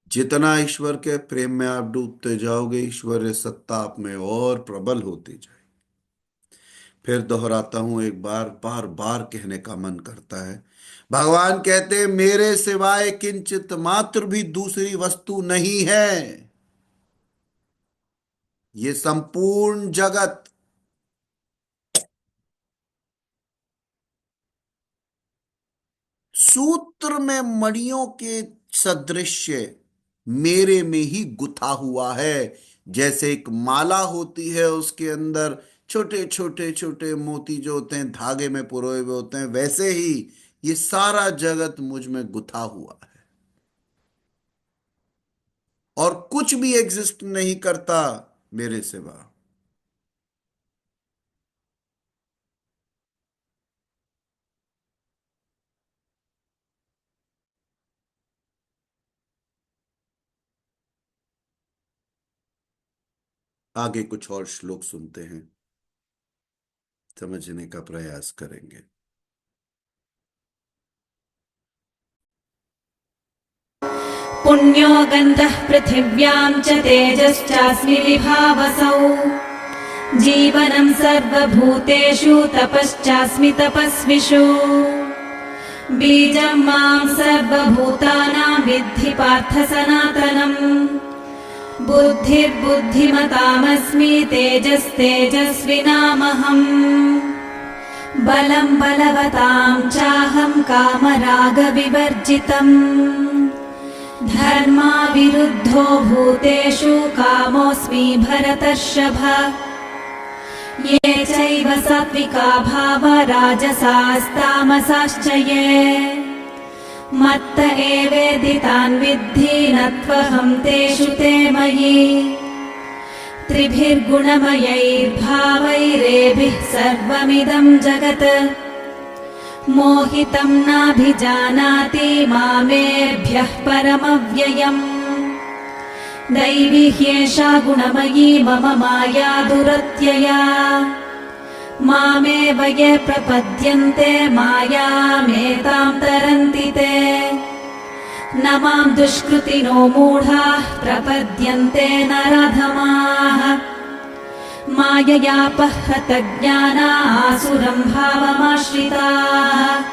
जितना ईश्वर के प्रेम में आप डूबते जाओगे, ईश्वरीय सत्ता आप में और प्रबल होती जाए। फिर दोहराता हूं, एक बार बार बार कहने का मन करता है। भगवान कहते हैं, मेरे सिवाय किंचित मात्र भी दूसरी वस्तु नहीं है। ये संपूर्ण जगत सूत्र में मणियों के सदृश्य मेरे में ही गुथा हुआ है। जैसे एक माला होती है, उसके अंदर छोटे छोटे छोटे मोती जो होते हैं धागे में पुरोए हुए होते हैं, वैसे ही ये सारा जगत मुझ में गुथा हुआ है और कुछ भी एग्जिस्ट नहीं करता मेरे सिवा। आगे कुछ और श्लोक सुनते हैं, समझने का प्रयास करेंगे। पुण्यो गन्धः पृथिव्यां च तेजश्चास्मि विभावसौ जीवनं सर्वभूतेषु तपश्चास्मि तपस्विषु बीजं मां सर्वभूतानां विद्धि पार्थ सनातनम् बुद्धिर्बुद्धिमतामस्मि तेजस्तेजस्विनामहम् बलं बलवतां चाहं कामरागविवर्जितम् धर्मा विरुद्धो भूतेषु कामोऽस्मि भरतर्षभ ये चैव सात्विका भावा राजसास्तामसाश्च ये मत्त एवेति तान् विद्धि न त्वहं तेषु ते मयि त्रिभिर्गुणमयैर्भावैरेभिः सर्वमिदं जगत् मोहितं नाभिजानाति मामेभ्यः परमव्ययम् दैवी ह्येषा गुणमयी मम माया दुरत्यया मामेव ये प्रपद्यन्ते मायामेतां तरन्ति ते न मां दुष्कृतिनो मूढाः प्रपद्यन्ते नराधमाः माययापहृतज्ञाना आसुरं भावमाश्रिताः।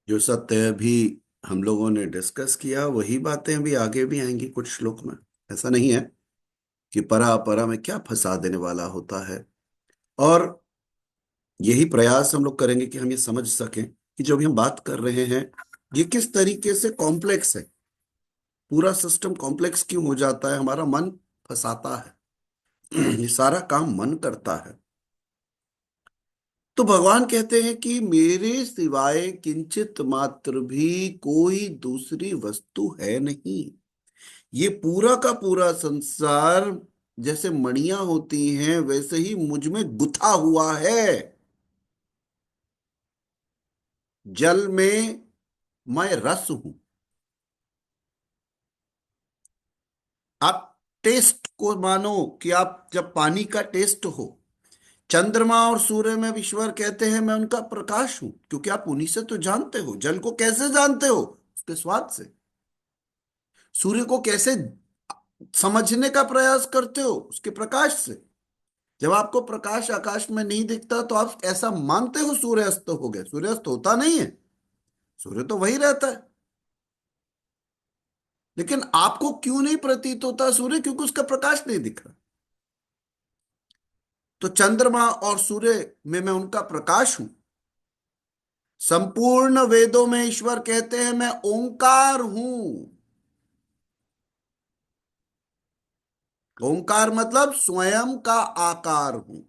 जो सत्य अभी हम लोगों ने डिस्कस किया, वही बातें अभी आगे भी आएंगी कुछ श्लोक में। ऐसा नहीं है कि परा अपरा में क्या फंसा देने वाला होता है। और यही प्रयास हम लोग करेंगे कि हम ये समझ सकें कि जो भी हम बात कर रहे हैं ये किस तरीके से कॉम्प्लेक्स है। पूरा सिस्टम कॉम्प्लेक्स क्यों हो जाता है? हमारा मन फंसाता है। ये सारा काम मन करता है। तो भगवान कहते हैं कि मेरे सिवाय किंचित मात्र भी कोई दूसरी वस्तु है नहीं। ये पूरा का पूरा संसार जैसे मणियां होती हैं वैसे ही मुझ में गुथा हुआ है। जल में मैं रस हूं। आप टेस्ट को मानो कि आप जब पानी का टेस्ट हो। चंद्रमा और सूर्य में ईश्वर कहते हैं मैं उनका प्रकाश हूं, क्योंकि आप उन्हीं से तो जानते हो। जल को कैसे जानते हो? उसके स्वाद से। सूर्य को कैसे समझने का प्रयास करते हो? उसके प्रकाश से। जब आपको प्रकाश आकाश में नहीं दिखता तो आप ऐसा मानते हो सूर्य अस्त हो गया। सूर्य अस्त होता नहीं है, सूर्य तो वही रहता है। लेकिन आपको क्यों नहीं प्रतीत होता सूर्य? क्योंकि उसका प्रकाश नहीं दिख रहा। तो चंद्रमा और सूर्य में मैं उनका प्रकाश हूं। संपूर्ण वेदों में ईश्वर कहते हैं मैं ओंकार हूं। ओंकार मतलब स्वयं का आकार हूं।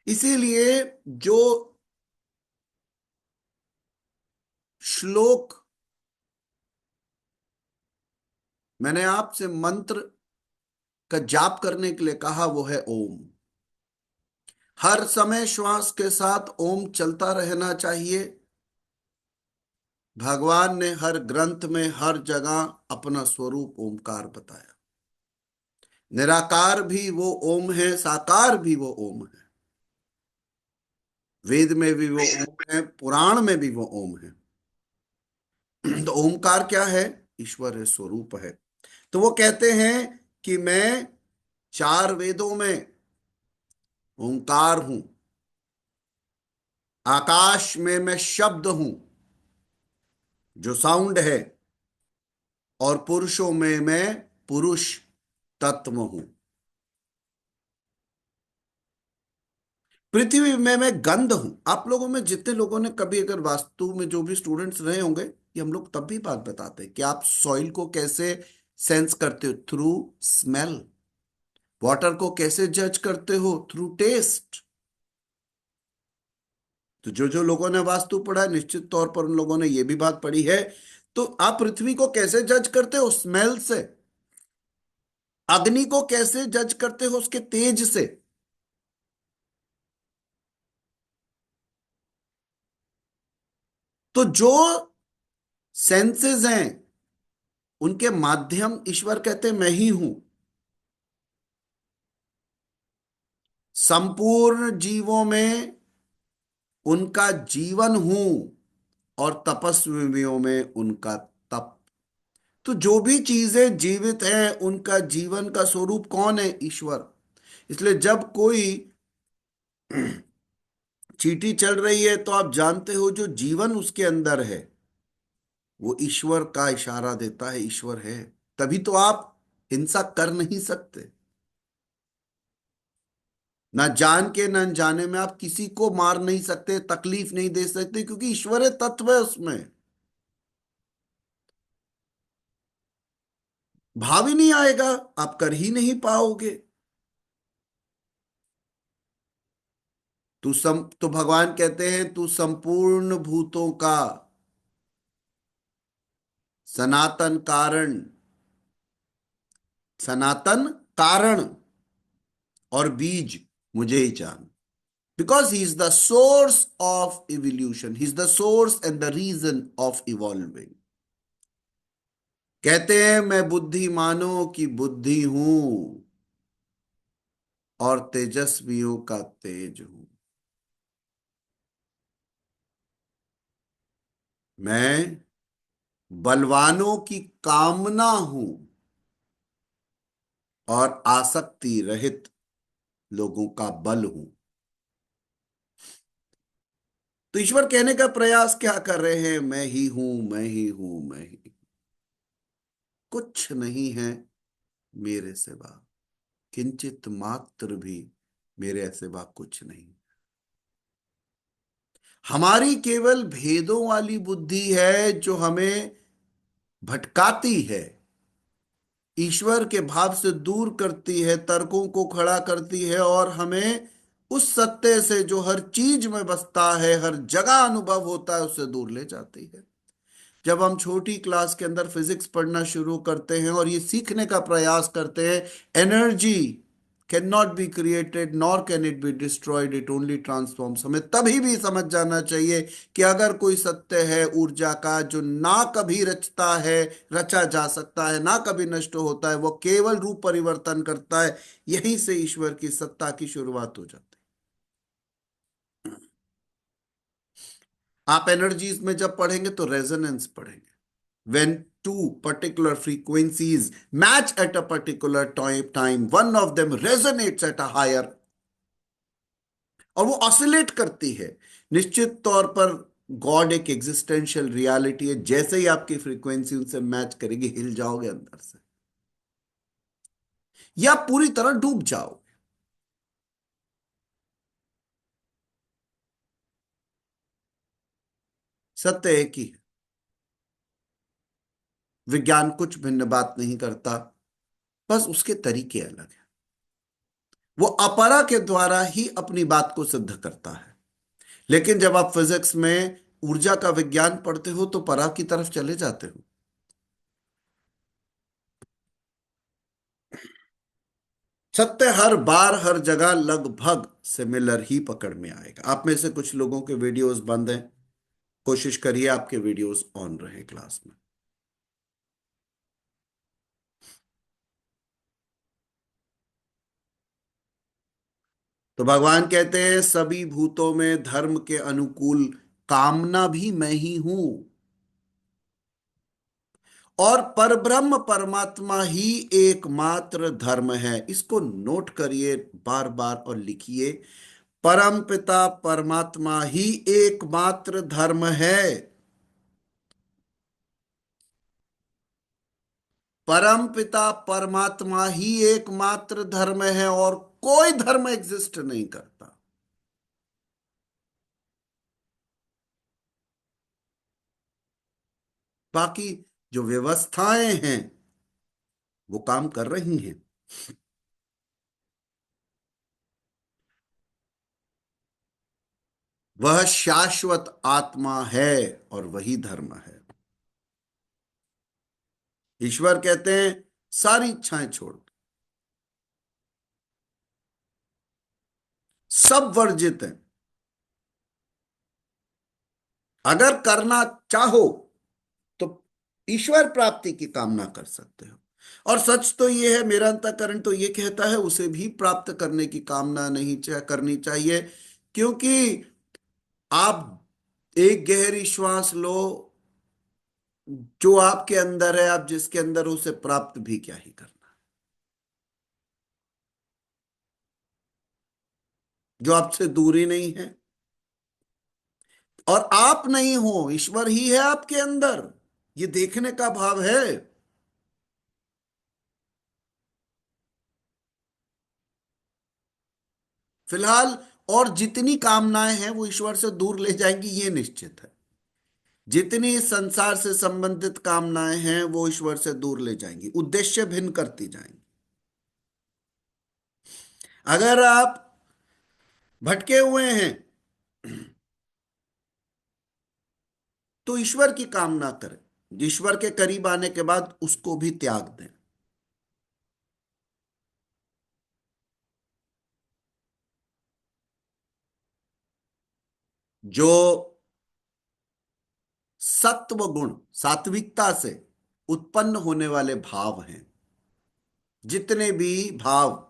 इसीलिए जो श्लोक मैंने आपसे मंत्र का जाप करने के लिए कहा, वो है ओम। हर समय श्वास के साथ ओम चलता रहना चाहिए। भगवान ने हर ग्रंथ में हर जगह अपना स्वरूप ओमकार बताया। निराकार भी वो ओम है, साकार भी वो ओम है। वेद में भी वो ओम है, पुराण में भी वो ओम है। तो ओमकार क्या है? ईश्वर है, स्वरूप है। तो वो कहते हैं कि मैं चार वेदों में ओंकार हूं, आकाश में मैं शब्द हूं जो साउंड है, और पुरुषों में मैं पुरुष तत्व हूं। पृथ्वी में मैं गंध हूं। आप लोगों में जितने लोगों ने कभी, अगर वास्तु में जो भी स्टूडेंट्स रहे होंगे, ये हम लोग तब भी बात बताते हैं कि आप सॉइल को कैसे सेंस करते हो, थ्रू स्मेल। वाटर को कैसे जज करते हो, थ्रू टेस्ट। तो जो जो लोगों ने वास्तु पढ़ा है, निश्चित तौर पर उन लोगों ने ये भी बात पढ़ी है। तो आप पृथ्वी को कैसे जज करते हो? स्मेल से। अग्नि को कैसे जज करते हो? उसके तेज से। तो जो सेंसेस हैं, उनके माध्यम ईश्वर कहते हैं मैं ही हूं। संपूर्ण जीवों में उनका जीवन हूं, और तपस्वियों में उनका तप। तो जो भी चीजें जीवित हैं, उनका जीवन का स्वरूप कौन है? ईश्वर। इसलिए जब कोई चींटी चल रही है, तो आप जानते हो जो जीवन उसके अंदर है, वो ईश्वर का इशारा देता है, ईश्वर है। तभी तो आप हिंसा कर नहीं सकते। ना जान के ना अनजाने में आप किसी को मार नहीं सकते, तकलीफ नहीं दे सकते, क्योंकि ईश्वरीय तत्व है उसमें। भाव ही नहीं आएगा, आप कर ही नहीं पाओगे। तो भगवान कहते हैं तू संपूर्ण भूतों का सनातन कारण, सनातन कारण और बीज मुझे ही जान। Because he is the source of evolution, he is the source and the reason of evolving. कहते हैं मैं बुद्धिमानों की बुद्धि हूं, और तेजस्वियों का तेज हूं। मैं बलवानों की कामना हूं, और आसक्ति रहित लोगों का बल हूं। तो ईश्वर कहने का प्रयास क्या कर रहे हैं? मैं ही हूं, मैं ही हूं, मैं ही। कुछ नहीं है मेरे सिवा, किंचित मात्र भी मेरे सिवा कुछ नहीं। हमारी केवल भेदों वाली बुद्धि है जो हमें भटकाती है, ईश्वर के भाव से दूर करती है, तर्कों को खड़ा करती है, और हमें उस सत्य से जो हर चीज में बसता है, हर जगह अनुभव होता है, उससे दूर ले जाती है। जब हम छोटी क्लास के अंदर फिजिक्स पढ़ना शुरू करते हैं और ये सीखने का प्रयास करते हैं, energy can not be created nor can it be destroyed, it only transforms, हमें तभी भी समझ जाना चाहिए कि अगर कोई सत्य है ऊर्जा का जो ना कभी रचता है, रचा जा सकता है, ना कभी नष्ट होता है, वो केवल रूप परिवर्तन करता है, यहीं से ईश्वर की सत्ता की शुरुआत हो जाती है। आप एनर्जीज में जब पढ़ेंगे तो रेजोनेंस पढ़ेंगे। when two particular frequencies match at a particular time, one of them resonates at a higher, और वो ऑसिलेट करती है। निश्चित तौर पर गॉड एक एग्जिस्टेंशियल रियलिटी है, जैसे ही आपकी फ्रीक्वेंसी उनसे मैच करेगी, हिल जाओगे अंदर से, या पूरी तरह डूब जाओगे। सत्य एक ही है। विज्ञान कुछ भिन्न बात नहीं करता, बस उसके तरीके अलग है। वो अपरा के द्वारा ही अपनी बात को सिद्ध करता है। लेकिन जब आप फिजिक्स में ऊर्जा का विज्ञान पढ़ते हो, तो परा की तरफ चले जाते हो। सत्य हर बार हर जगह लगभग सिमिलर ही पकड़ में आएगा। आप में से कुछ लोगों के वीडियोस बंद हैं, कोशिश करिए आपके वीडियोस ऑन रहे क्लास में। तो भगवान कहते हैं सभी भूतों में धर्म के अनुकूल कामना भी मैं ही हूं, और परब्रह्म परमात्मा ही एकमात्र धर्म है। इसको नोट करिए बार बार और लिखिए, परम पिता परमात्मा ही एकमात्र धर्म है। परम पिता परमात्मा ही एकमात्र धर्म है, और कोई धर्म एग्जिस्ट नहीं करता। बाकी जो व्यवस्थाएं हैं वो काम कर रही हैं। वह शाश्वत आत्मा है और वही धर्म है। ईश्वर कहते हैं सारी इच्छाएं छोड़ दो, सब वर्जित है। अगर करना चाहो तो ईश्वर प्राप्ति की कामना कर सकते हो। और सच तो ये है, मेरा अंतःकरण तो ये कहता है उसे भी प्राप्त करने की कामना नहीं करनी चाहिए। क्योंकि आप एक गहरी श्वास लो, जो आपके अंदर है, आप जिसके अंदर हो, उसे प्राप्त भी क्या ही करना, जो आपसे दूर ही नहीं है। और आप नहीं हो, ईश्वर ही है आपके अंदर, ये देखने का भाव है। फिलहाल और जितनी कामनाएं हैं वो ईश्वर से दूर ले जाएंगी, ये निश्चित है। जितनी इस संसार से संबंधित कामनाएं हैं वो ईश्वर से दूर ले जाएंगी, उद्देश्य भिन्न करती जाएंगी। अगर आप भटके हुए हैं तो ईश्वर की कामना करें, ईश्वर के करीब आने के बाद उसको भी त्याग दें। जो सत्व गुण, सात्विकता से उत्पन्न होने वाले भाव हैं, जितने भी भाव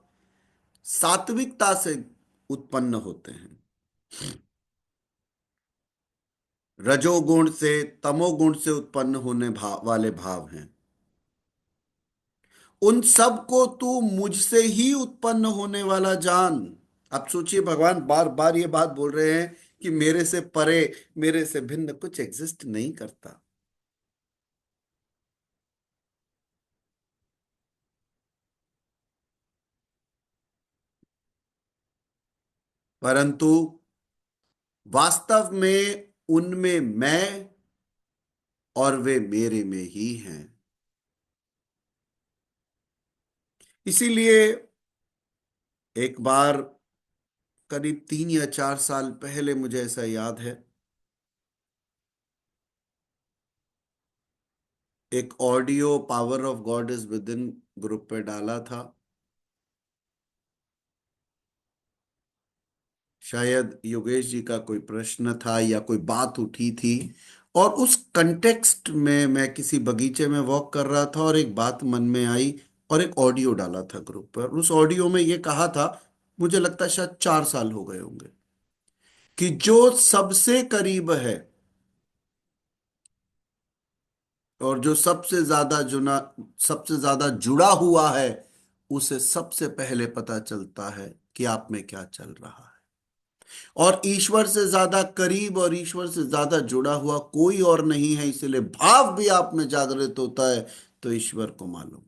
सात्विकता से उत्पन्न होते हैं, रजोगुण से तमोगुण से उत्पन्न होने वाले भाव हैं, उन सब को तू मुझसे ही उत्पन्न होने वाला जान। अब सोचिए, भगवान बार बार ये बात बोल रहे हैं कि मेरे से परे, मेरे से भिन्न कुछ एग्जिस्ट नहीं करता। परंतु वास्तव में उनमें मैं और वे मेरे में ही हैं। इसीलिए एक बार करीब 3 या 4 साल पहले, मुझे ऐसा याद है, एक audio power of God is with in group पे डाला था। शायद योगेश जी का कोई प्रश्न था या कोई बात उठी थी, और उस कंटेक्स्ट में मैं किसी बगीचे में वॉक कर रहा था और एक बात मन में आई, और एक ऑडियो डाला था ग्रुप पर। उस ऑडियो में ये कहा था, मुझे लगता है शायद 4 साल हो गए होंगे, कि जो सबसे करीब है और जो सबसे ज्यादा जुड़ा हुआ है, उसे सबसे पहले पता चलता है कि आप में क्या चल रहा है। और ईश्वर से ज्यादा करीब और ईश्वर से ज्यादा जुड़ा हुआ कोई और नहीं है। इसलिए भाव भी आप में जागृत होता है तो ईश्वर को मालूम है।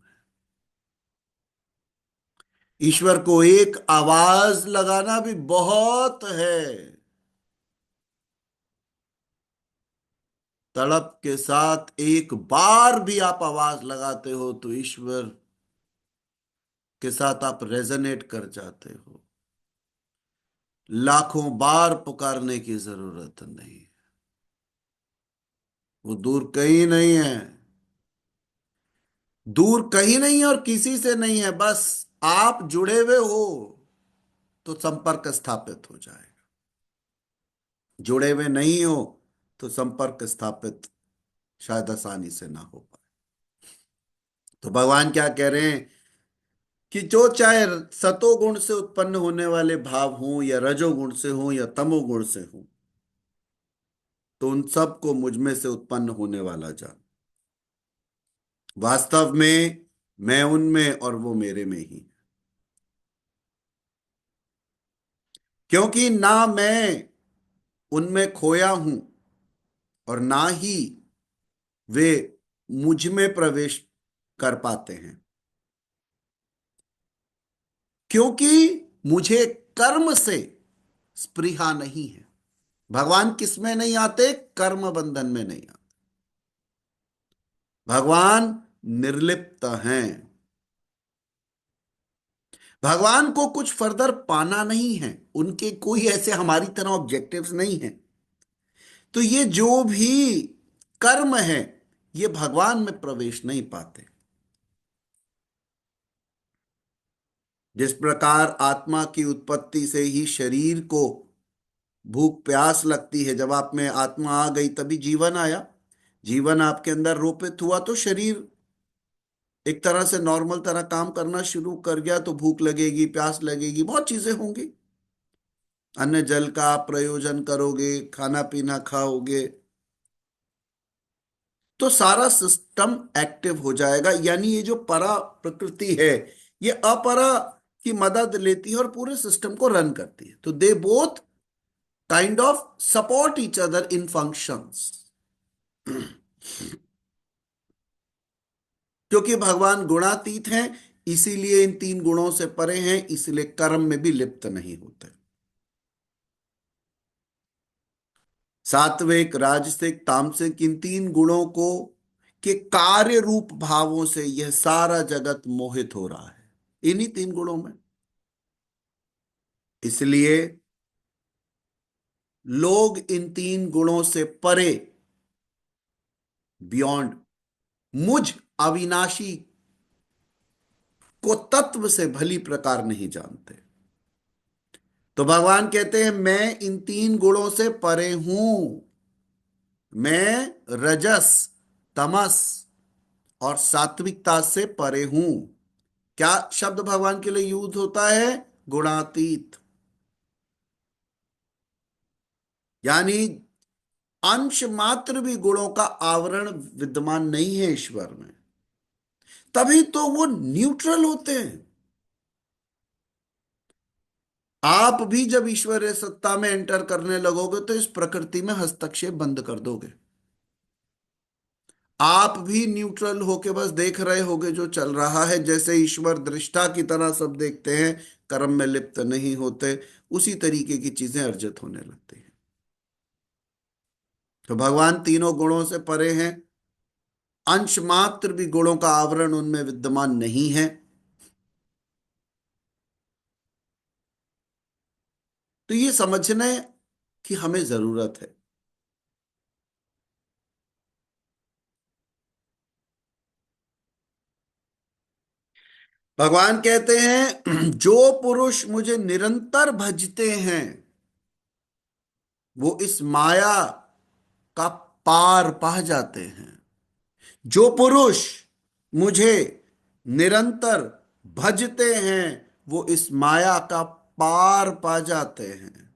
ईश्वर को एक आवाज लगाना भी बहुत है। तड़प के साथ एक बार भी आप आवाज लगाते हो तो ईश्वर के साथ आप रेजोनेट कर जाते हो। लाखों बार पुकारने की जरूरत नहीं, वो दूर कहीं नहीं है। दूर कहीं नहीं है और किसी से नहीं है, बस आप जुड़े हुए हो तो संपर्क स्थापित हो जाएगा, जुड़े हुए नहीं हो तो संपर्क स्थापित शायद आसानी से ना हो पाए। तो भगवान क्या कह रहे हैं कि जो चाहे सतोगुण से उत्पन्न होने वाले भाव हों या रजोगुण से हों या तमोगुण से हों, तो उन सब को मुझ में से उत्पन्न होने वाला जान। वास्तव में मैं उनमें और वो मेरे में ही, क्योंकि ना मैं उनमें खोया हूं और ना ही वे मुझ में प्रवेश कर पाते हैं, क्योंकि मुझे कर्म से स्पृहा नहीं है। भगवान किस में नहीं आते? कर्म बंधन में नहीं आते। भगवान निर्लिप्त हैं। भगवान को कुछ फर्दर पाना नहीं है, उनके कोई ऐसे हमारी तरह ऑब्जेक्टिव्स नहीं है। तो ये जो भी कर्म है ये भगवान में प्रवेश नहीं पाते। जिस प्रकार आत्मा की उत्पत्ति से ही शरीर को भूख प्यास लगती है, जब आप में आत्मा आ गई तभी जीवन आया, जीवन आपके अंदर रोपित हुआ तो शरीर एक तरह से नॉर्मल तरह काम करना शुरू कर गया, तो भूख लगेगी, प्यास लगेगी, बहुत चीजें होंगी। अन्न जल का आप प्रयोजन करोगे, खाना पीना खाओगे, तो सारा सिस्टम एक्टिव हो जाएगा। यानी ये जो परा प्रकृति है ये अपरा की मदद लेती है और पूरे सिस्टम को रन करती है। तो they both kind of support each other in functions. क्योंकि भगवान गुणातीत हैं, इसीलिए इन तीन गुणों से परे हैं, इसलिए कर्म में भी लिप्त नहीं होते। सात्विक, राजसिक, तामसिक, इन तीन गुणों को के कार्य रूप भावों से यह सारा जगत मोहित हो रहा है, इन्हीं तीन गुणों में। इसलिए लोग इन तीन गुणों से परे, बियॉन्ड, मुझ अविनाशी को तत्व से भली प्रकार नहीं जानते। तो भगवान कहते हैं मैं इन तीन गुणों से परे हूं। मैं रजस, तमस और सात्विकता से परे हूं। क्या शब्द भगवान के लिए यूज होता है? गुणातीत। यानी अंश मात्र भी गुणों का आवरण विद्यमान नहीं है ईश्वर में, तभी तो वो न्यूट्रल होते हैं। आप भी जब ईश्वरीय सत्ता में एंटर करने लगोगे तो इस प्रकृति में हस्तक्षेप बंद कर दोगे। आप भी न्यूट्रल होके बस देख रहे होगे जो चल रहा है, जैसे ईश्वर दृष्टा की तरह सब देखते हैं, कर्म में लिप्त नहीं होते, उसी तरीके की चीजें अर्जित होने लगती हैं। तो भगवान तीनों गुणों से परे हैं, अंश मात्र भी गुणों का आवरण उनमें विद्यमान नहीं है। तो ये समझने की हमें जरूरत है। भगवान कहते हैं जो पुरुष मुझे निरंतर भजते हैं वो इस माया का पार पा जाते हैं। जो पुरुष मुझे निरंतर भजते हैं वो इस माया का पार पा जाते हैं।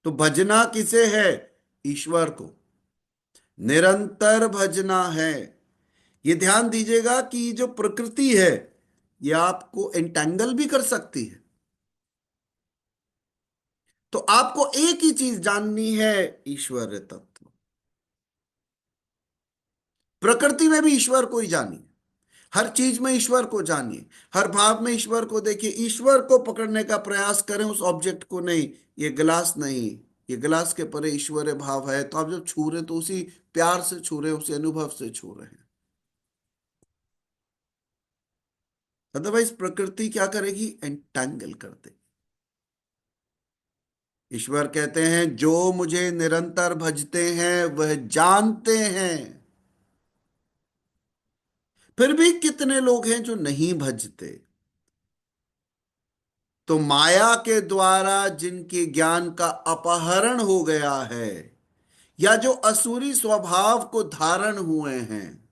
तो भजना किसे है? ईश्वर को निरंतर भजना है। ये ध्यान दीजिएगा कि ये जो प्रकृति है ये आपको एंटेंगल भी कर सकती है। तो आपको एक ही चीज जाननी है, ईश्वर तत्व। प्रकृति में भी ईश्वर को ही जानिए, हर चीज में ईश्वर को जानिए, हर भाव में ईश्वर को देखिए। ईश्वर को पकड़ने का प्रयास करें, उस ऑब्जेक्ट को नहीं। ये गिलास नहीं, ये गिलास के परे ईश्वरीय भाव है, तो आप जब छू रहे तो उसी प्यार से छू रहे हैं, उसी अनुभव से छू रहे हैं। अदरवाइज प्रकृति क्या करेगी? एंटैंगल कर देगी। ईश्वर कहते हैं जो मुझे निरंतर भजते हैं वह जानते हैं। फिर भी कितने लोग हैं जो नहीं भजते। तो माया के द्वारा जिनके ज्ञान का अपहरण हो गया है, या जो असुरी स्वभाव को धारण हुए हैं,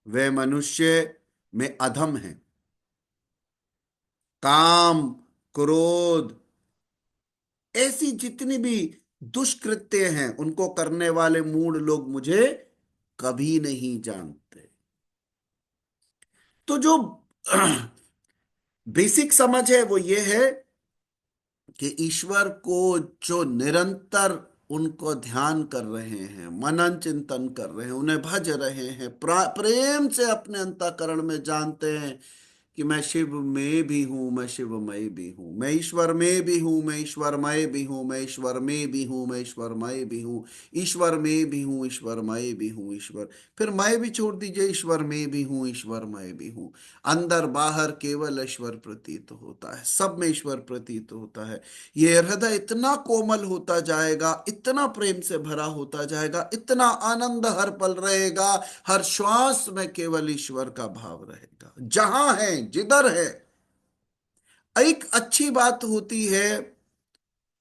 वे मनुष्य में अधम हैं। काम, क्रोध, ऐसी जितनी भी दुष्कृत्य हैं उनको करने वाले मूढ़ लोग मुझे कभी नहीं जानते। तो जो बेसिक समझ है वो ये है कि ईश्वर को जो निरंतर उनको ध्यान कर रहे हैं, मनन चिंतन कर रहे हैं, उन्हें भज रहे हैं, प्रेम से अपने अंतःकरण में जानते हैं कि मैं शिव में भी हूं, मैं शिवमय भी हूं, मैं ईश्वर में भी हूं, मैं ईश्वरमय भी हूं, मैं ईश्वर में भी हूं, मैं ईश्वरमय भी हूं, ईश्वर में भी हूं, ईश्वरमय भी हूं, ईश्वर, फिर मैं भी छोड़ दीजिए, ईश्वर में भी हूं, ईश्वरमय भी हूं। अंदर बाहर केवल ईश्वर प्रतीत होता है, सब में ईश्वर प्रतीत होता है। ये हृदय इतना कोमल होता जाएगा, इतना प्रेम से भरा होता जाएगा, इतना आनंद हर पल रहेगा, हर श्वास में केवल ईश्वर का भाव रहेगा, जहां है जिधर है। एक अच्छी बात होती है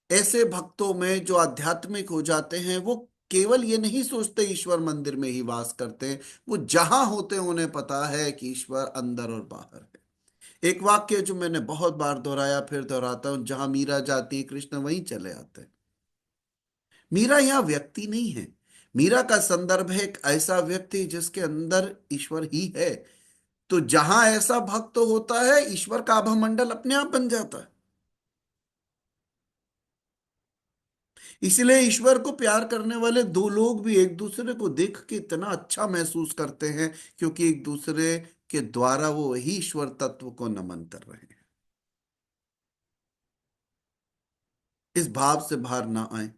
ऐसे भक्तों में जो आध्यात्मिक हो जाते हैं, वो केवल ये नहीं सोचते ईश्वर मंदिर में ही वास करते हैं, वो जहां होते हैं उन्हें पता है कि ईश्वर अंदर और बाहर है। एक वाक्य जो मैंने बहुत बार दोहराया, फिर दोहराता हूं, जहां मीरा जाती है कृष्ण वहीं चले आते हैं। मीरा यहाँ व्यक्ति नहीं है। मीरा का संदर्भ है एक ऐसा व्यक्ति जिसके अंदर ईश्वर ही है। तो जहां ऐसा भक्त होता है, ईश्वर का आभा मंडल अपने आप बन जाता है। इसलिए ईश्वर को प्यार करने वाले दो लोग भी एक दूसरे को देख के इतना अच्छा महसूस करते हैं, क्योंकि एक दूसरे के द्वारा वो वही ईश्वर तत्व को नमन कर रहे हैं। इस भाव से बाहर ना आए,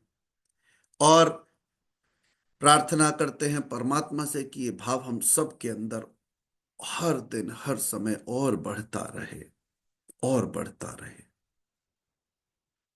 और प्रार्थना करते हैं परमात्मा से कि ये भाव हम सब के अंदर हर दिन हर समय और बढ़ता रहे, और बढ़ता रहे।